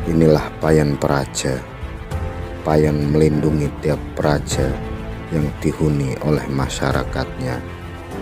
Inilah Payan Praja. Payan melindungi tiap praja yang dihuni oleh masyarakatnya.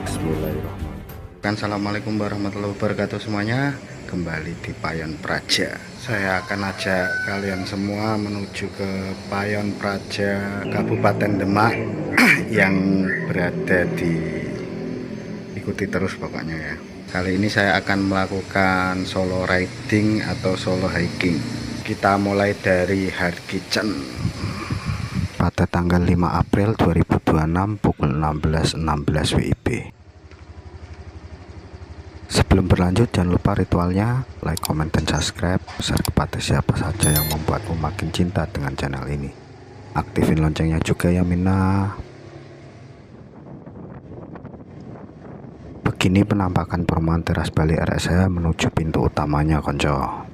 Bismillahirrahmanirrahim. Assalamualaikum warahmatullahi wabarakatuh semuanya. Kembali di Payan Praja. Saya akan ajak kalian semua menuju ke Payan Praja Kabupaten Demak yang berada di, ikuti terus pokoknya ya. Kali ini saya akan melakukan solo riding atau solo hiking. Kita mulai dari Harkicen pada tanggal 5 April 2026 pukul 16.16 WIB. Sebelum berlanjut, jangan lupa ritualnya like, comment, dan subscribe, share kepada siapa saja yang membuatmu makin cinta dengan channel ini. Aktifin loncengnya juga ya Mina. Begini penampakan perumahan teras Bali RSH menuju pintu utamanya konco.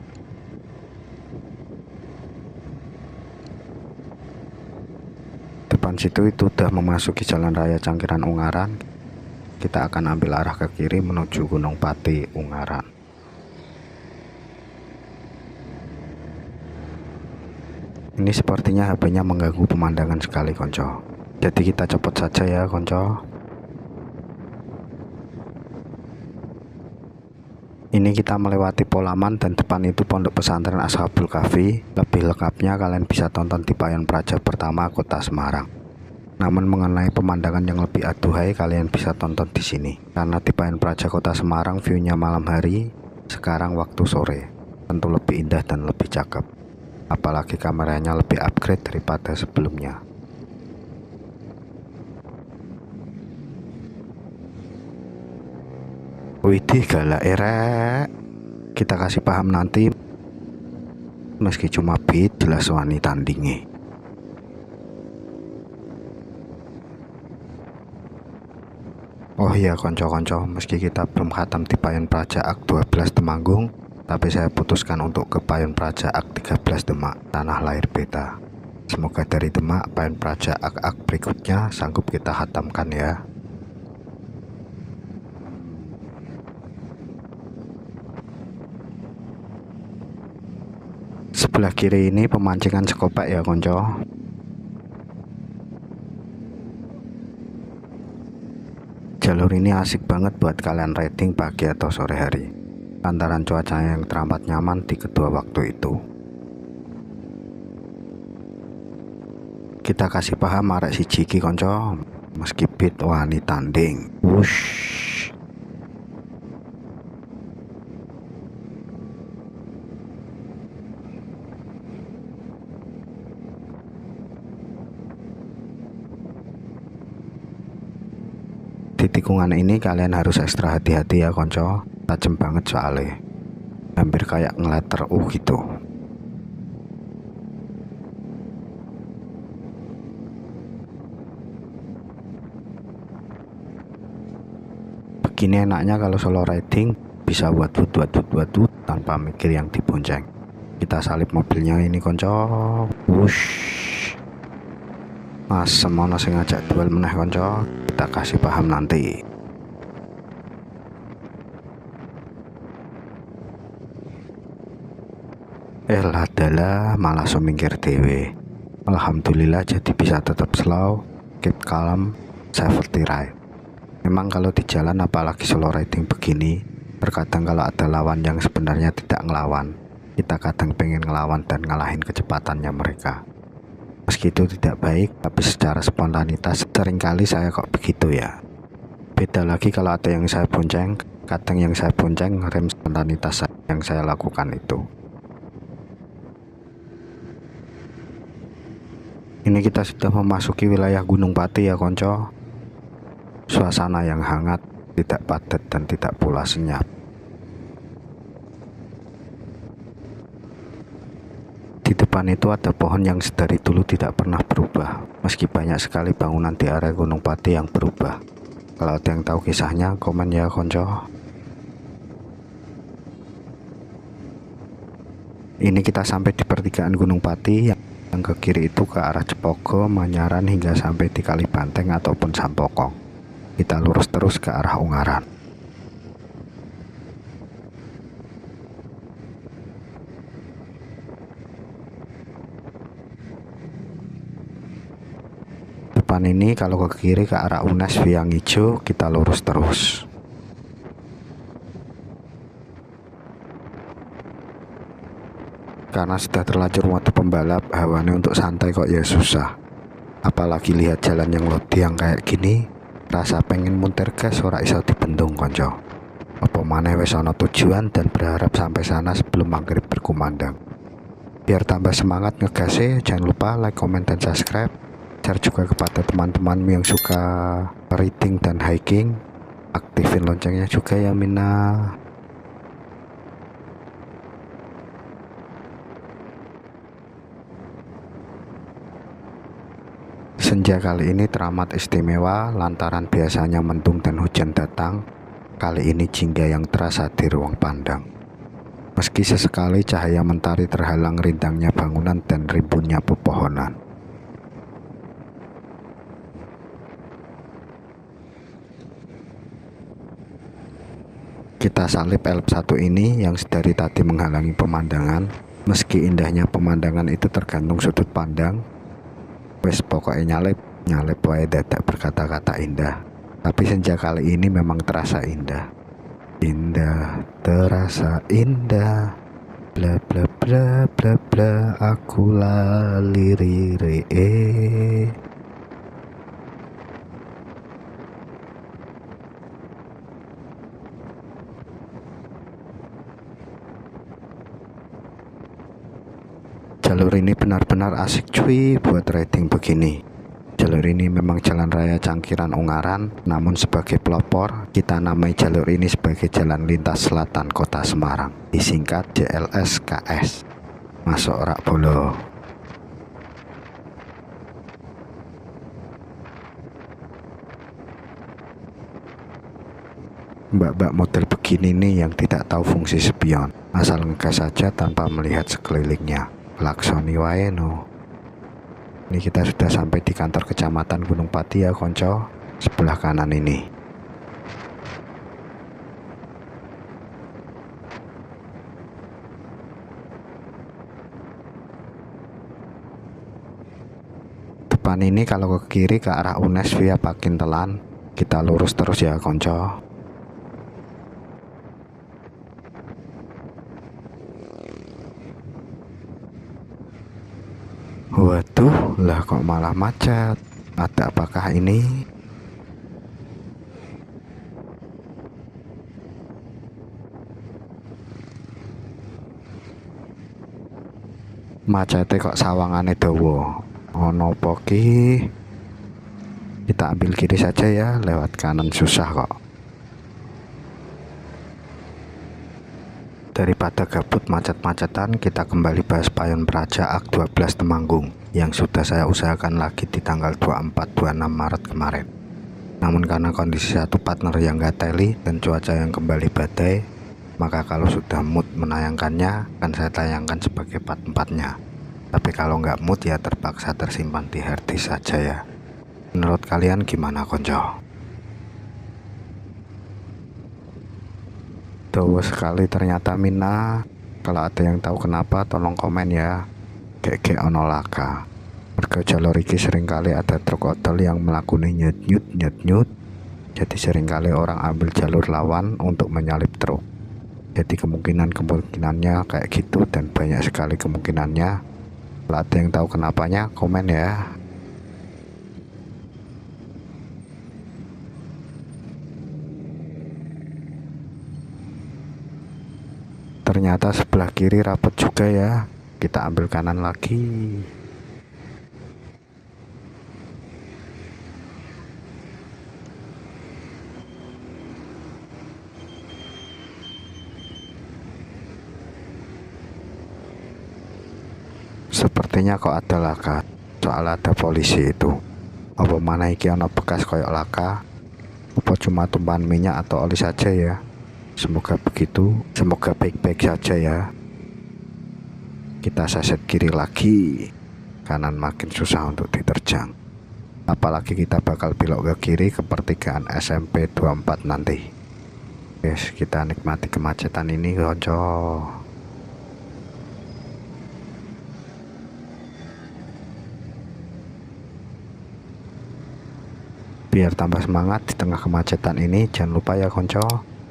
Depan situ itu udah memasuki jalan raya Cangkiran Ungaran. Kita akan ambil arah ke kiri menuju Gunung Pati Ungaran. Ini sepertinya HP-nya mengganggu pemandangan sekali konco. Jadi kita cepet saja ya konco. Ini kita melewati Polaman dan depan itu Pondok Pesantren Ashabul Kahfi. Lebih lengkapnya kalian bisa tonton di Payan Praja pertama Kota Semarang. Namun mengenai pemandangan yang lebih aduhai kalian bisa tonton di sini. Karena di Payan Praja Kota Semarang view-nya malam hari, sekarang waktu sore. Tentu lebih indah dan lebih cakep. Apalagi kameranya lebih upgrade daripada sebelumnya. Widih galak erek. Kita kasih paham nanti. Meski cuma beat jelas wani tandingi. Oh iya konco-konco, meski kita belum khatam di Payan Praja Ak 12 Temanggung, tapi saya putuskan untuk ke Payan Praja Ak 13 Demak, tanah lahir beta. Semoga dari Demak Payan Praja Ak berikutnya sanggup kita khatamkan ya. Sebelah kiri ini pemancingan sekopek ya konco. Jalur ini asik banget buat kalian riding pagi atau sore hari, lantaran cuacanya yang teramat nyaman di kedua waktu itu. Kita kasih paham arek si Jiki konco, meski beat wani tanding. Wush. Di tikungan ini kalian harus ekstra hati-hati ya konco, tajam banget soalnya, hampir kayak ngeleter gitu. Begini enaknya kalau solo riding, bisa buat tanpa mikir yang dibonceng. Kita salip mobilnya ini konco. Wush. Mas semono sing ngajak duel meneh konco, kita kasih paham nanti. Ladala malah semingkir dewe. Alhamdulillah jadi bisa tetap slow, keep calm, safety ride. Memang kalau di jalan apalagi solo riding begini, terkadang kalau ada lawan yang sebenarnya tidak ngelawan, kita kadang pengen ngelawan dan ngalahin kecepatannya mereka. Meski itu tidak baik, tapi secara spontanitas seringkali saya kok begitu ya. Beda lagi kalau ada yang saya bonceng, kadang yang saya bonceng rem spontanitas yang saya lakukan itu. Ini kita sudah memasuki wilayah Gunung Pati ya konco. Suasana yang hangat, tidak padat dan tidak pula senyap. Di depan itu ada pohon yang sedari dulu tidak pernah berubah, meski banyak sekali bangunan di area Gunung Pati yang berubah. Kalau ada yang tahu kisahnya, komen ya konco. Ini kita sampai di pertigaan Gunung Pati, yang ke kiri itu ke arah Cepogo, Manyaran hingga sampai di Kalibanteng ataupun Sampokong. Kita lurus terus ke arah Ungaran. Depan ini kalau ke kiri ke arah UNES yang hijau, kita lurus terus. Karena sudah terlanjur mati pembalap, hawanya untuk santai kok ya susah. Apalagi lihat jalan yang lodiang kayak gini, rasa pengen muntir gas ora iso dibendung konco. Apa maneh wis ana tujuan dan berharap sampai sana sebelum maghrib berkumandang. Biar tambah semangat ngegasnya, jangan lupa like, comment, dan subscribe. Share juga kepada teman-temanmu yang suka reading dan hiking. Aktifin loncengnya juga ya Mina. Senja kali ini teramat istimewa lantaran biasanya mendung dan hujan datang. Kali ini jingga yang terasa di ruang pandang. Meski sesekali cahaya mentari terhalang rindangnya bangunan dan rimbunnya pepohonan. Kita salip LP1 ini yang sedari tadi menghalangi pemandangan. Meski indahnya pemandangan itu tergantung sudut pandang. Wes pokoknya nyalip wae dadak berkata-kata indah. Tapi senja kali ini memang terasa indah. Indah, terasa indah. Bla bla bla bla bla, aku lali riri. Jalur ini benar-benar asik cuy buat riding begini. Jalur ini memang jalan raya Cangkiran Ungaran, namun sebagai pelopor kita namai jalur ini sebagai Jalan Lintas Selatan Kota Semarang, disingkat JLSKS. Masuk rak bolo. Mbak-mbak model begini nih yang tidak tahu fungsi spion, asal ngegas saja tanpa melihat sekelilingnya. Laksoni wae no. Ini kita sudah sampai di kantor kecamatan Gunung Pati ya konco, sebelah kanan ini. Depan ini kalau ke kiri ke arah UNES via Pakintelan, kita lurus terus ya konco. Waduh, lah kok malah macet. Ada apakah ini? Macetnya kok sawangane dawa. Ono poki. Kita ambil kiri saja ya, lewat kanan susah kok. Daripada gabut macet-macetan, kita kembali bahas Payon Praja Ak 12 Temanggung yang sudah saya usahakan lagi di tanggal 24-26 Maret kemarin. Namun karena kondisi satu partner yang gak teli dan cuaca yang kembali badai, maka kalau sudah mood menayangkannya akan saya tayangkan sebagai part 4-nya. Tapi kalau nggak mood ya terpaksa tersimpan di harddisk saja ya. Menurut kalian gimana konco? Dawa sekali ternyata Mina. Kalau ada yang tahu kenapa tolong komen ya. Kayak ono laka. Mergo jalur iki seringkali ada truk odol yang melakukan nyut. Jadi seringkali orang ambil jalur lawan untuk menyalip truk. Jadi kemungkinannya kayak gitu dan banyak sekali kemungkinannya. Kalau ada yang tahu kenapanya komen ya. Ternyata sebelah kiri rapet juga ya. Kita ambil kanan lagi. Sepertinya kok ada laka. Soal ada polisi itu. Apa mana iki ono bekas koyok laka? Apa cuma tumpahan minyak atau oli saja ya? Semoga begitu, semoga baik-baik saja ya. Kita saset kiri lagi, kanan makin susah untuk diterjang. Apalagi kita bakal belok ke kiri ke pertigaan SMP 24 nanti. Guys, kita nikmati kemacetan ini konco. Biar tambah semangat di tengah kemacetan ini, jangan lupa ya konco,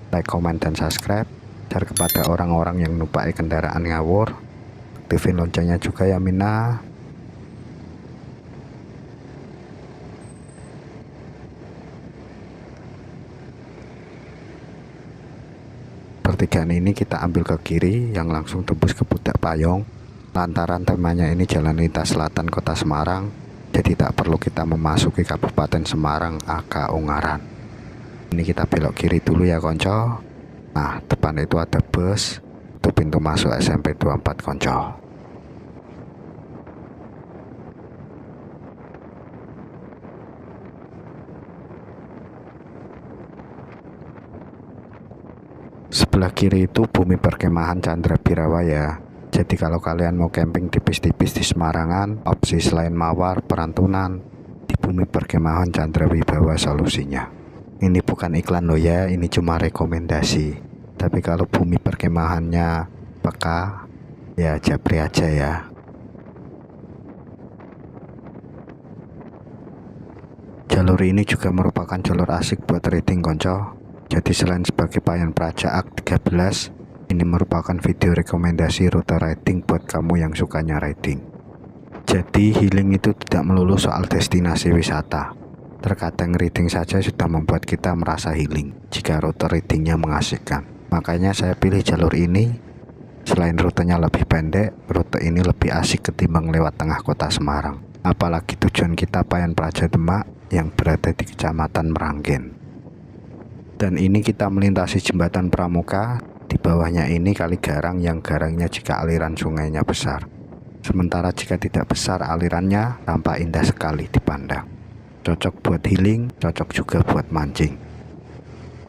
like, komen, dan subscribe. Share kepada orang-orang yang numpai kendaraan ngawur. Aktifin loncengnya juga ya Mina. Pertigaan ini kita ambil ke kiri yang langsung tembus ke Pudak Payung. Lantaran temanya ini jalan lintas selatan Kota Semarang, jadi tak perlu kita memasuki Kabupaten Semarang aka Ungaran. Ini kita belok kiri dulu ya konco. Nah, depan itu ada bus, itu pintu masuk SMP 24 konco. Sebelah kiri itu bumi perkemahan Chandra Birawa ya. Jadi kalau kalian mau camping tipis-tipis di Semarangan, opsi selain mawar, perantunan, di bumi perkemahan Chandra Wibawa solusinya. Ini bukan iklan loh ya, ini cuma rekomendasi. Tapi kalau bumi perkemahannya peka, ya japri aja ya. Jalur ini juga merupakan jalur asik buat riding konco. Jadi selain sebagai Payan Praja Ak 13, ini merupakan video rekomendasi rute riding buat kamu yang sukanya riding. Jadi healing itu tidak melulu soal destinasi wisata. Terkadang riding saja sudah membuat kita merasa healing jika rute ridingnya mengasihkan. Makanya saya pilih jalur ini. Selain rutenya lebih pendek, rute ini lebih asik ketimbang lewat tengah kota Semarang. Apalagi tujuan kita Payan Praja Demak yang berada di Kecamatan Meranggen. Dan ini kita melintasi jembatan Pramuka. Di bawahnya ini kali garang yang garangnya jika aliran sungainya besar. Sementara jika tidak besar alirannya tampak indah sekali dipandang. Cocok buat healing, cocok juga buat mancing.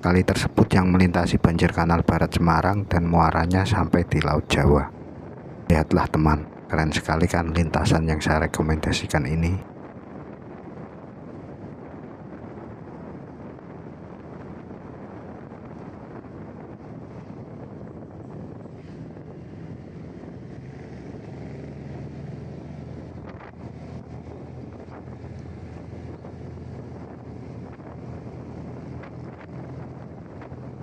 Kali tersebut yang melintasi banjir kanal barat Semarang dan muaranya sampai di Laut Jawa. Lihatlah teman, keren sekali kan lintasan yang saya rekomendasikan ini.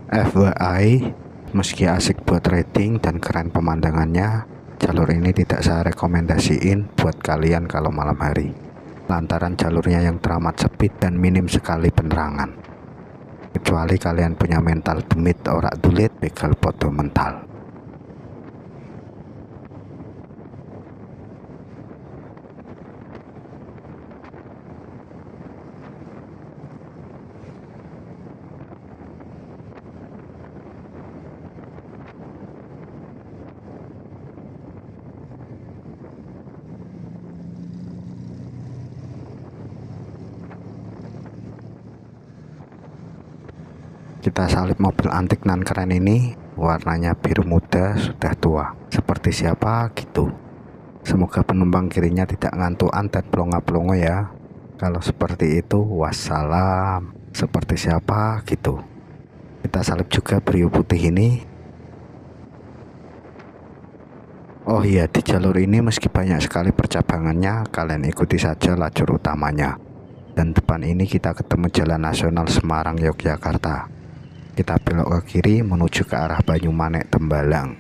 FYI, meski asik buat riding dan keren pemandangannya, jalur ini tidak saya rekomendasiin buat kalian kalau malam hari. Lantaran jalurnya yang teramat sempit dan minim sekali penerangan. Kecuali kalian punya mental demit ora dulit begal podo mental. Kita salib mobil antik nan keren ini, warnanya biru muda sudah tua. Seperti siapa gitu. Semoga penumpang kirinya tidak ngantuan dan pelongo-pelongo ya. Kalau seperti itu wassalam. Seperti siapa gitu. Kita salib juga Brio putih ini. Oh iya, di jalur ini meski banyak sekali percabangannya, kalian ikuti saja lajur utamanya. Dan depan ini kita ketemu Jalan Nasional Semarang Yogyakarta. Kita belok ke kiri menuju ke arah Banyumanek Tembalang.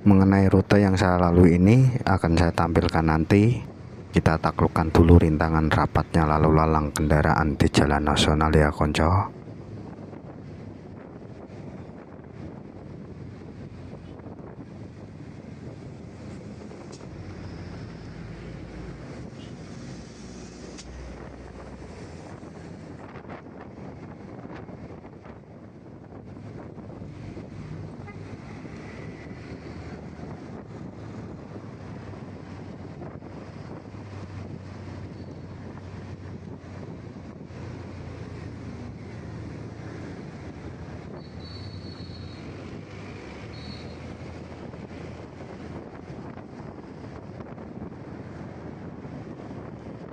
Mengenai rute yang saya lalui ini akan saya tampilkan nanti. Kita taklukkan dulu rintangan rapatnya lalu lalang kendaraan di jalan nasional ya konco.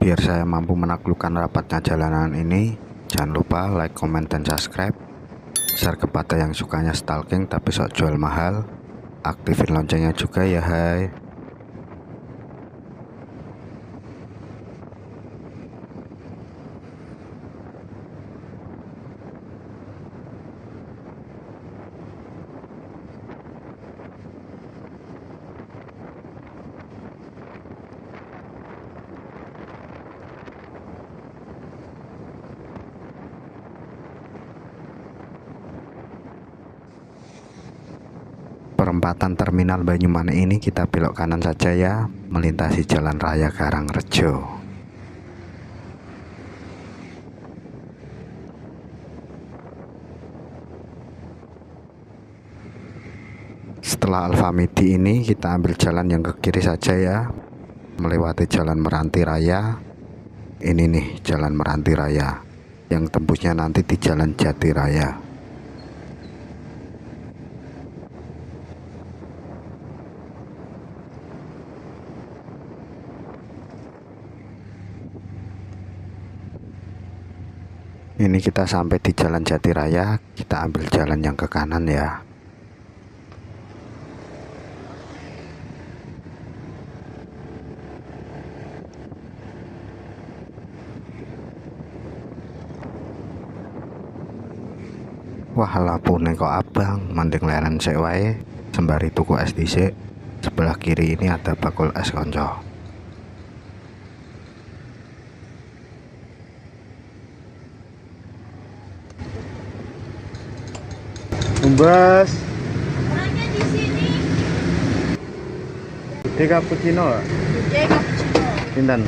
Biar saya mampu menaklukkan rapatnya jalanan ini, jangan lupa like, komen, dan subscribe. Share kepada yang sukanya stalking tapi sok jual mahal. Aktifin loncengnya juga ya hai. Perempatan terminal Banyumanik ini kita belok kanan saja ya, melintasi jalan raya Karangrejo. Setelah Alfamidi ini kita ambil jalan yang ke kiri saja ya, melewati jalan Meranti Raya. Ini nih jalan Meranti Raya, yang tembusnya nanti di jalan Jati Raya. Ini kita sampai di jalan Jati Raya, kita ambil jalan yang ke kanan ya. Wah lapune kok abang, mending leren sik wae sembari tuku es dhisik. Sebelah kiri ini ada bakul es konco. Umbas. Orangnya di sini. Gede cappuccino. Gede cappuccino. Pinten?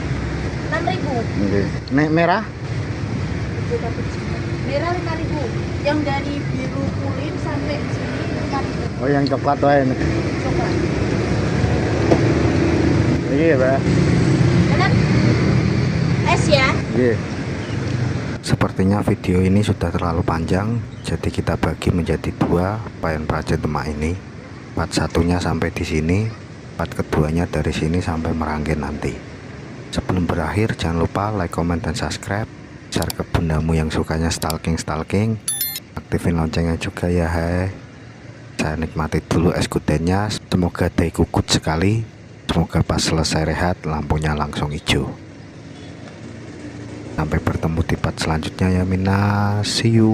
6.000. Nggih. Nek merah? Gede cappuccino. Merah 5.000. Yang dari biru kulit sampai di sini 5.000. Oh yang coklat wae. Coklat. Iki ya, Pak. Enak. Es ya. Nggih. Sepertinya video ini sudah terlalu panjang, jadi kita bagi menjadi dua Payan Praja Demak ini. Part satunya sampai di sini, part keduanya dari sini sampai Meranggen nanti. Sebelum berakhir jangan lupa like, comment, dan subscribe. Share ke bundamu yang sukanya stalking, aktifin loncengnya juga ya hai. Saya nikmati dulu es kudennya, semoga day kukut sekali. Semoga pas selesai rehat lampunya langsung hijau. Sampai bertemu di part selanjutnya ya Mina. See you.